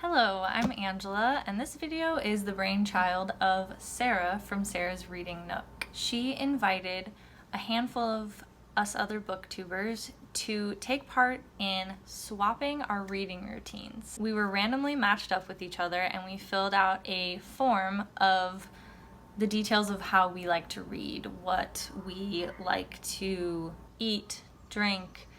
Hello, I'm Angela, and this video is the brainchild of Sara from Sara's Reading Nook. She invited a handful of us other booktubers to take part in swapping our reading routines. We were randomly matched up with each other and we filled out a form of the details of how we like to read, what we like to eat, drink,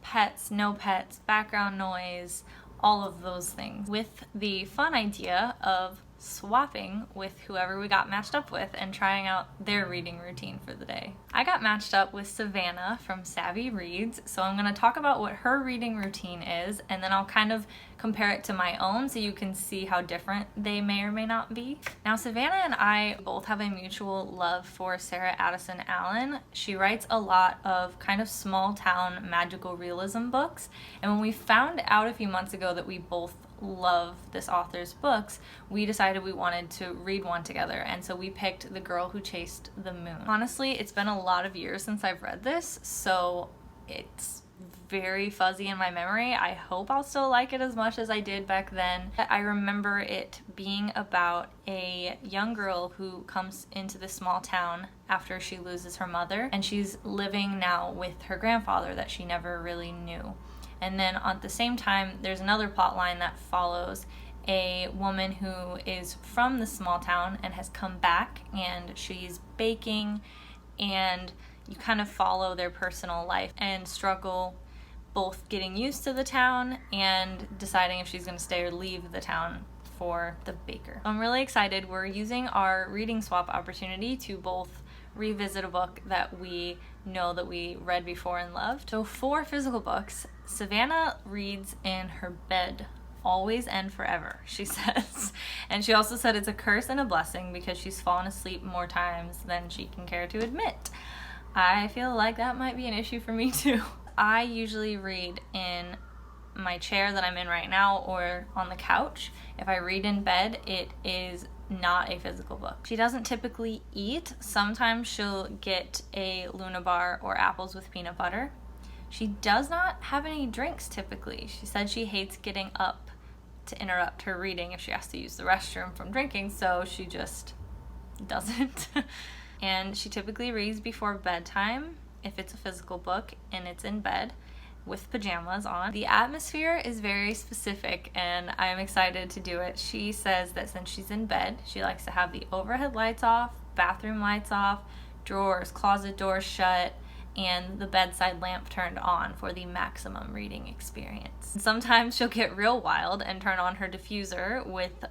pets, no pets, background noise, all of those things, with the fun idea of swapping with whoever we got matched up with and trying out their reading routine for the day. I got matched up with Savannah from Savvy Reads, so I'm going to talk about what her reading routine is, and then I'll kind of compare it to my own so you can see how different they may or may not be. Now, Savannah and I both have a mutual love for Sarah Addison Allen. She writes a lot of kind of small town magical realism books, and when we found out a few months ago that we both love this author's books, we decided we wanted to read one together, and so we picked The Girl Who Chased the Moon. Honestly, it's been a lot of years since I've read this, so it's very fuzzy in my memory. I hope I'll still like it as much as I did back then. I remember it being about a young girl who comes into this small town after she loses her mother, and she's living now with her grandfather that she never really knew. And then at the same time, there's another plot line that follows a woman who is from the small town and has come back, and she's baking, and you kind of follow their personal life and struggle both getting used to the town and deciding if she's going to stay or leave the town for the baker. I'm really excited. We're using our reading swap opportunity to both revisit a book that we know that we read before and loved. So for physical books, Savannah reads in her bed, always and forever, she says. And she also said it's a curse and a blessing because she's fallen asleep more times than she can care to admit. I feel like that might be an issue for me too. I usually read in my chair that I'm in right now or on the couch. If I read in bed, it is not a physical book. She doesn't typically eat. Sometimes she'll get a Luna bar or apples with peanut butter. She does not have any drinks typically. She said she hates getting up to interrupt her reading if she has to use the restroom from drinking, so she just doesn't. And she typically reads before bedtime if it's a physical book and it's in bed with pajamas on. The atmosphere is very specific and I'm excited to do it. She says that since she's in bed, she likes to have the overhead lights off, bathroom lights off, drawers, closet doors shut, and the bedside lamp turned on for the maximum reading experience. Sometimes she'll get real wild and turn on her diffuser, with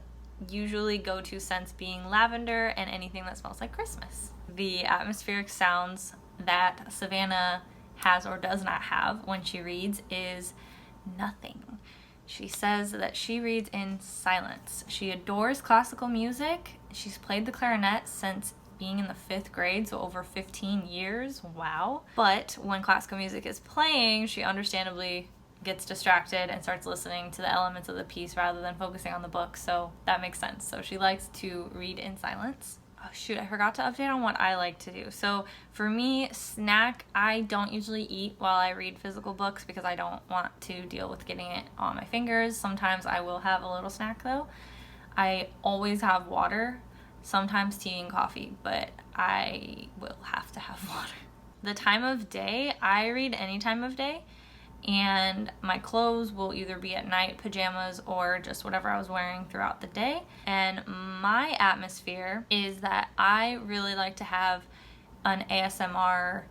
usually go-to scents being lavender and anything that smells like Christmas. The atmospheric sounds that Savannah has or does not have when she reads is nothing. She says that she reads in silence. She adores classical music. She's played the clarinet since being in the 5th grade, so over 15 years. Wow. But when classical music is playing, she understandably gets distracted and starts listening to the elements of the piece rather than focusing on the book, so that makes sense. So she likes to read in silence. Oh shoot, I forgot to update on what I like to do. So for me, snack, I don't usually eat while I read physical books because I don't want to deal with getting it on my fingers. Sometimes I will have a little snack though. I always have water, sometimes tea and coffee, but I will have to have water. The time of day, I read any time of day, and my clothes will either be at night, pajamas, or just whatever I was wearing throughout the day. And my atmosphere is that I really like to have an ASMR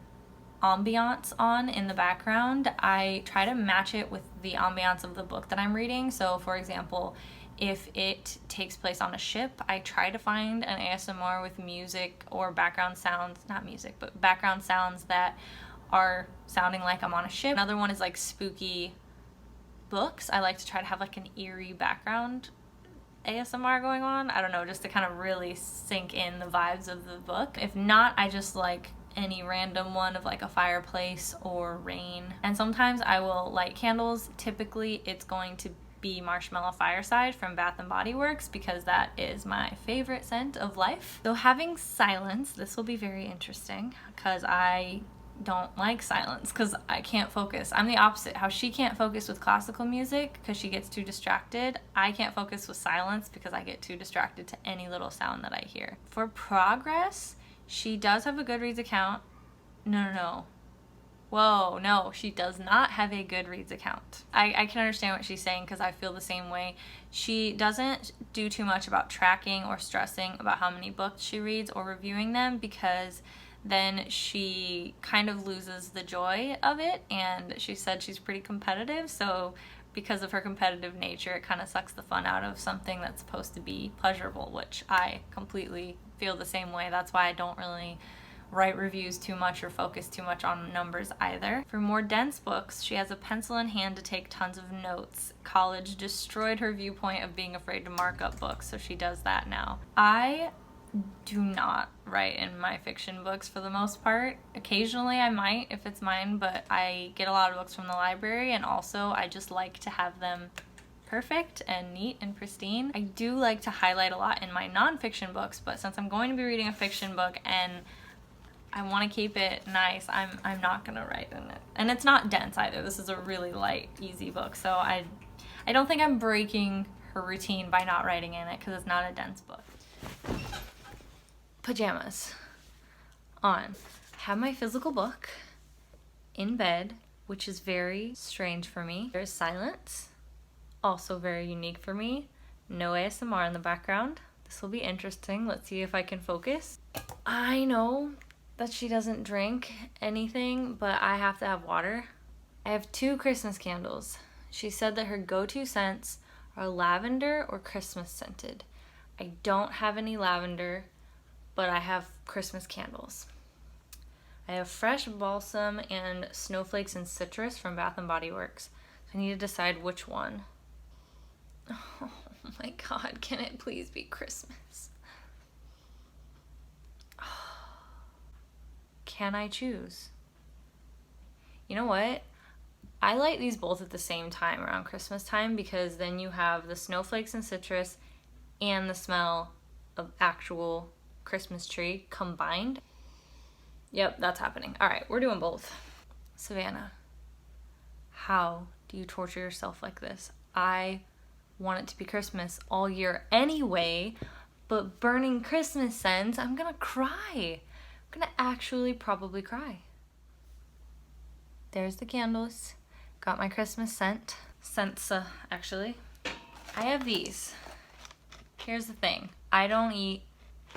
ambiance on in the background. I try to match it with the ambiance of the book that I'm reading. So for example, if it takes place on a ship, I try to find an ASMR with music or background sounds, not music, but background sounds that are sounding like I'm on a ship. Another one is like spooky books. I like to try to have like an eerie background ASMR going on. I don't know, just to kind of really sink in the vibes of the book. If not, I just like any random one of like a fireplace or rain. And sometimes I will light candles. Typically it's going to be Marshmallow Fireside from Bath and Body Works because that is my favorite scent of life. So having silence, this will be very interesting because I don't like silence because I can't focus. I'm the opposite. How she can't focus with classical music because she gets too distracted, I can't focus with silence because I get too distracted to any little sound that I hear. For progress, she does have a Goodreads account. No. Whoa, no, she does not have a Goodreads account. I can understand what she's saying because I feel the same way. She doesn't do too much about tracking or stressing about how many books she reads or reviewing them, because then she kind of loses the joy of it, and she said she's pretty competitive, so because of her competitive nature, it kind of sucks the fun out of something that's supposed to be pleasurable, which I completely feel the same way. That's why I don't really write reviews too much or focus too much on numbers either. For more dense books, she has a pencil in hand to take tons of notes. College destroyed her viewpoint of being afraid to mark up books, so she does that now. I do not write in my fiction books for the most part. Occasionally I might if it's mine, but I get a lot of books from the library, and also I just like to have them perfect and neat and pristine. I do like to highlight a lot in my nonfiction books, but since I'm going to be reading a fiction book and I want to keep it nice, I'm not gonna write in it. And it's not dense either. This is a really light, easy book, so I don't think I'm breaking her routine by not writing in it because it's not a dense book. Pajamas on. I have my physical book in bed, which is very strange for me. There's silence, also very unique for me. No ASMR in the background. This will be interesting. Let's see if I can focus. I know that she doesn't drink anything, but I have to have water. I have 2 Christmas candles. She said that her go-to scents are lavender or Christmas scented. I don't have any lavender, but I have Christmas candles. I have fresh balsam and snowflakes and citrus from Bath & Body Works. So I need to decide which one. Oh my God, can it please be Christmas? Can I choose? You know what? I light these both at the same time around Christmas time, because then you have the snowflakes and citrus and the smell of actual Christmas tree combined. Yep, that's happening. All right, we're doing both. Savannah, how do you torture yourself like this? I want it to be Christmas all year anyway, but burning Christmas scents, I'm gonna cry. I'm gonna actually probably cry. There's the candles. Got my Christmas scents, actually. I have these. Here's the thing. I don't eat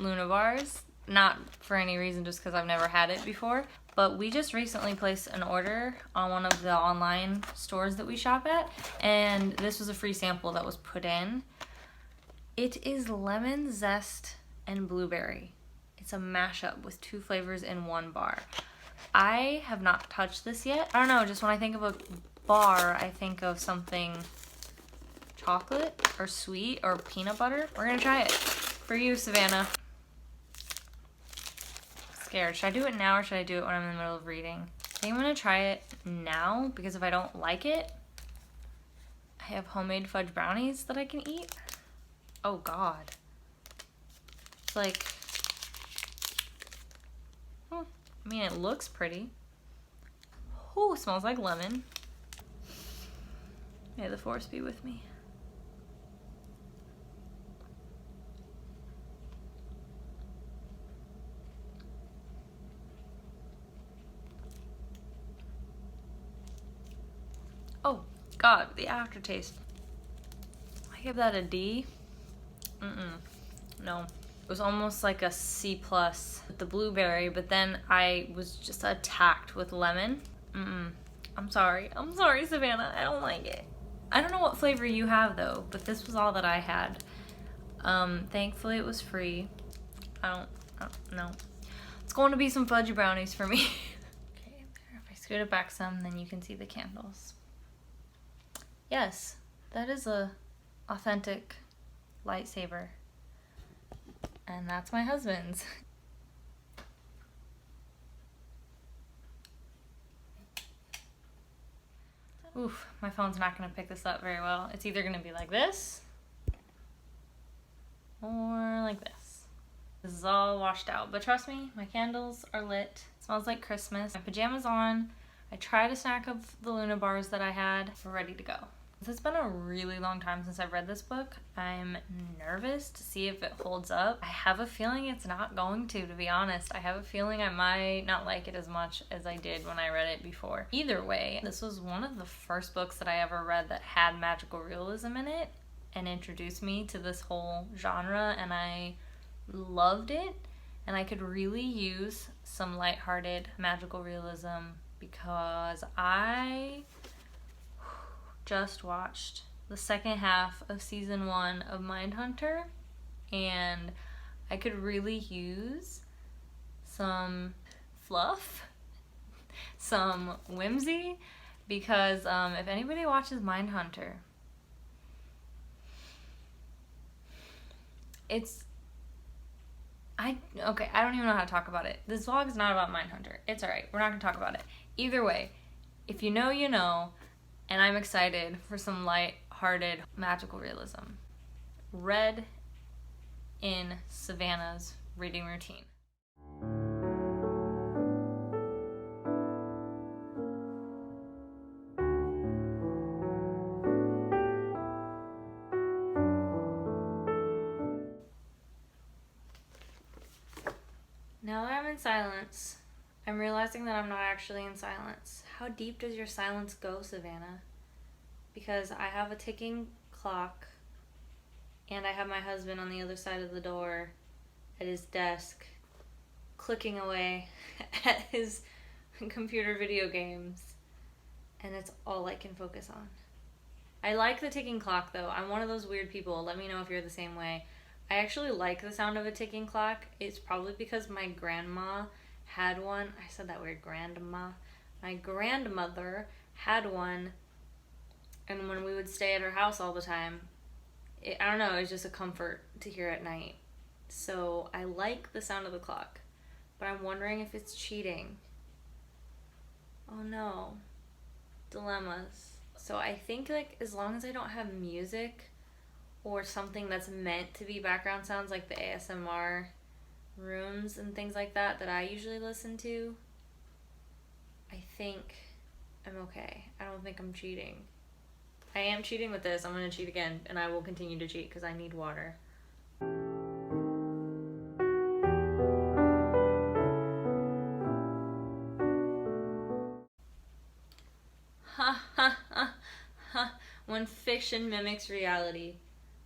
Luna bars, not for any reason, just because I've never had it before, but we just recently placed an order on one of the online stores that we shop at, and this was a free sample that was put in. It is lemon zest and blueberry. It's a mashup with 2 flavors in 1 bar. I have not touched this yet. I don't know, just when I think of a bar, I think of something chocolate or sweet or peanut butter. We're gonna try it. For you, Savannah. Scared. Should I do it now or should I do it when I'm in the middle of reading? I think I'm gonna try it now, because if I don't like it, I have homemade fudge brownies that I can eat. Oh God. It's like, I mean, it looks pretty. Ooh, smells like lemon. May the force be with me. Oh God, the aftertaste. I give that a D. No. It was almost like a C+ with the blueberry, but then I was just attacked with lemon. I'm sorry, Savannah, I don't like it. I don't know what flavor you have though, but this was all that I had. Thankfully it was free. I don't know. It's going to be some fudgy brownies for me. Okay, there. If I scoot it back some, then you can see the candles. Yes, that is a authentic lightsaber. And that's my husband's. Oof, my phone's not gonna pick this up very well. It's either gonna be like this or like this. This is all washed out, but trust me, my candles are lit. It's Smells like Christmas. My pajamas on. I tried a snack of the Luna bars that I had. We're ready to go. It's been a really long time since I've read this book. I'm nervous to see if it holds up. I have a feeling it's not going to be honest. I have a feeling I might not like it as much as I did when I read it before. Either way, this was one of the first books that I ever read that had magical realism in it and introduced me to this whole genre, and I loved it. And I could really use some lighthearted magical realism because I just watched the second half of season 1 of Mindhunter, and I could really use some fluff, some whimsy, because if anybody watches Mindhunter, I don't even know how to talk about it. This vlog is not about Mindhunter. It's alright, we're not gonna talk about it. Either way, if you know, you know. And I'm excited for some light-hearted magical realism. Read in Savannah's reading routine. Now that I'm in silence, I'm realizing that I'm not actually in silence. How deep does your silence go, Savannah? Because I have a ticking clock, and I have my husband on the other side of the door at his desk, clicking away at his computer video games, and it's all I can focus on. I like the ticking clock, though. I'm one of those weird people. Let me know if you're the same way. I actually like the sound of a ticking clock. It's probably because my grandma had one. I said that weird, grandma. My grandmother had one, and when we would stay at her house all the time, I don't know, it was just a comfort to hear at night. So I like the sound of the clock, but I'm wondering if it's cheating. Oh no. Dilemmas. So I think, like, as long as I don't have music or something that's meant to be background sounds, like the ASMR rooms and things like that I usually listen to, I think I'm okay. I don't think I'm cheating. I am cheating with this. I'm gonna cheat again, and I will continue to cheat because I need water. Ha ha ha ha. When fiction mimics reality.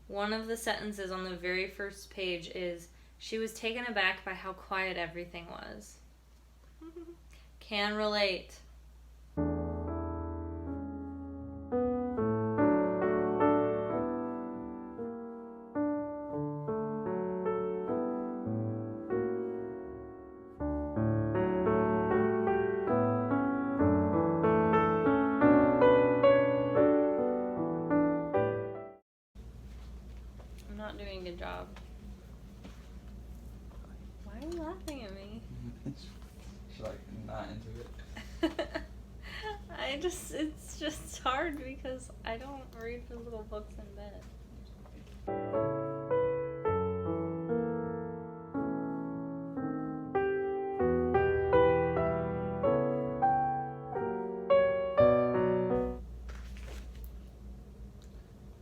One of the sentences on the very first page is, "She was taken aback by how quiet everything was." Can relate. I'm not doing a good job. Why are you laughing at me? She's like not into it. It's just hard because I don't read physical books in bed.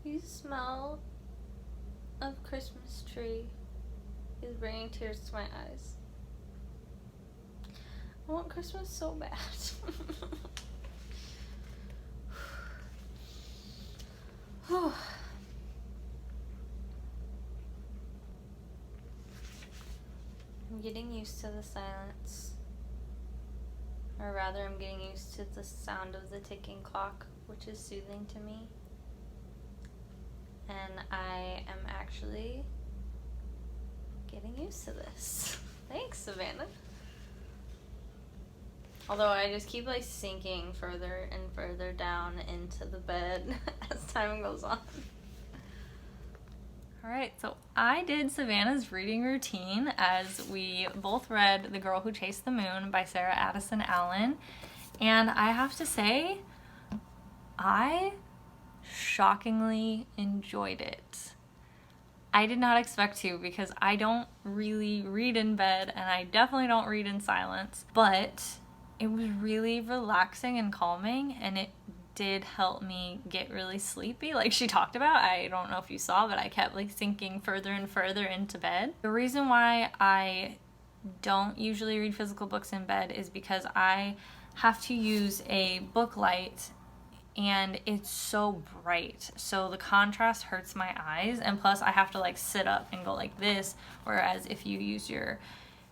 The smell of Christmas tree is bringing tears to my eyes. I want Christmas so bad. I'm getting used to the silence. Or rather, I'm getting used to the sound of the ticking clock, which is soothing to me. And I am actually getting used to this. Thanks, Savannah. Although I just keep like sinking further and further down into the bed as time goes on. Alright, so I did Savannah's reading routine as we both read The Girl Who Chased the Moon by Sara Addison Allen. And I have to say, I shockingly enjoyed it. I did not expect to because I don't really read in bed and I definitely don't read in silence, but it was really relaxing and calming, and it did help me get really sleepy like she talked about. I don't know if you saw, but I kept like sinking further and further into bed. The reason why I don't usually read physical books in bed is because I have to use a book light and it's so bright, so the contrast hurts my eyes, and plus I have to like sit up and go like this, whereas if you use your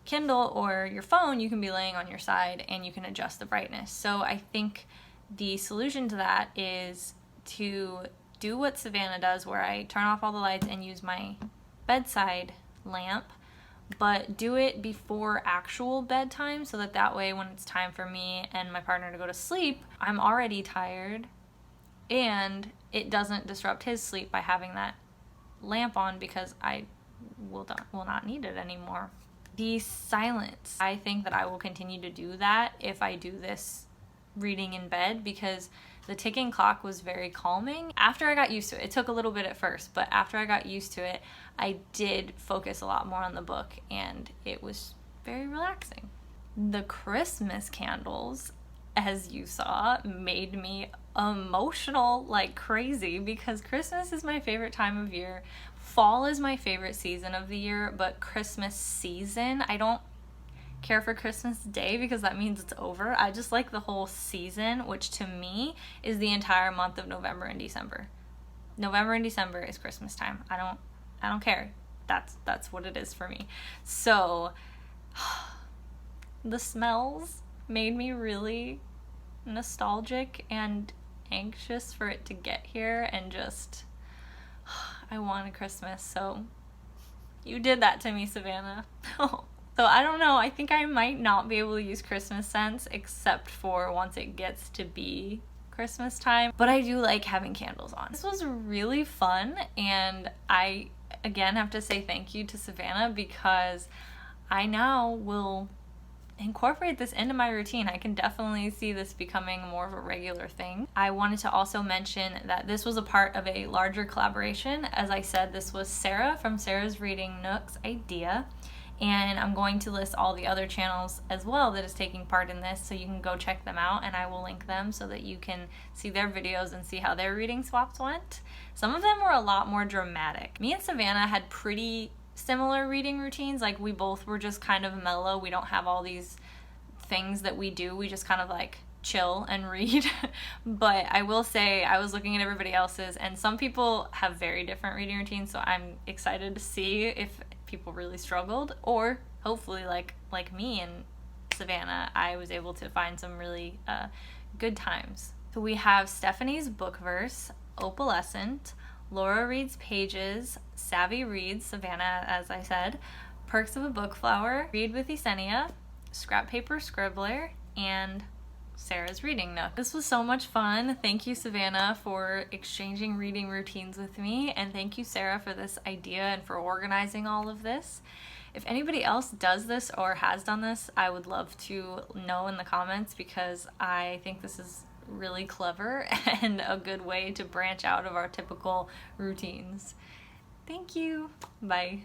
Kindle or your phone, you can be laying on your side and you can adjust the brightness. So I think the solution to that is to do what Savannah does, where I turn off all the lights and use my bedside lamp, but do it before actual bedtime, so that way when it's time for me and my partner to go to sleep, I'm already tired and it doesn't disrupt his sleep by having that lamp on, because I will not need it anymore. The silence. I think that I will continue to do that if I do this reading in bed, because the ticking clock was very calming. After I got used to it, it took a little bit at first, but after I got used to it, I did focus a lot more on the book and it was very relaxing. The Christmas candles, as you saw, made me emotional like crazy, because Christmas is my favorite time of year. Fall is my favorite season of the year, but Christmas season, I don't care for Christmas Day because that means it's over. I just like the whole season, which to me is the entire month of November and December. November and December is Christmas time. I don't care. That's what it is for me. So the smells made me really nostalgic and anxious for it to get here, and just I wanted Christmas. So you did that to me, Savannah. So I don't know, I think I might not be able to use Christmas scents except for once it gets to be Christmas time, but I do like having candles on. This was really fun, and I again have to say thank you to Savannah, because I now will incorporate this into my routine. I can definitely see this becoming more of a regular thing. I wanted to also mention that this was a part of a larger collaboration. As I said, this was Sara from Sara's Reading Nook's idea, and I'm going to list all the other channels as well that is taking part in this, so you can go check them out, and I will link them so that you can see their videos and see how their reading swaps went. Some of them were a lot more dramatic. Me and Savannah had pretty similar reading routines. Like, we both were just kind of mellow. We don't have all these things that we do. We just kind of like chill and read. But I will say, I was looking at everybody else's, and some people have very different reading routines, so I'm excited to see if people really struggled, or hopefully like me and Savannah, I was able to find some really good times. So we have Stephanie's Bookverse, Opalescent, Laura Reads Pages, Savvy Reads, Savannah, as I said, Perks of a Bookflower, Read with Ysenia, Scrap Paper Scribbler, and Sara's Reading Nook. This was so much fun. Thank you, Savannah, for exchanging reading routines with me, and thank you, Sara, for this idea and for organizing all of this. If anybody else does this or has done this, I would love to know in the comments, because I think this is really clever and a good way to branch out of our typical routines. Thank you. Bye.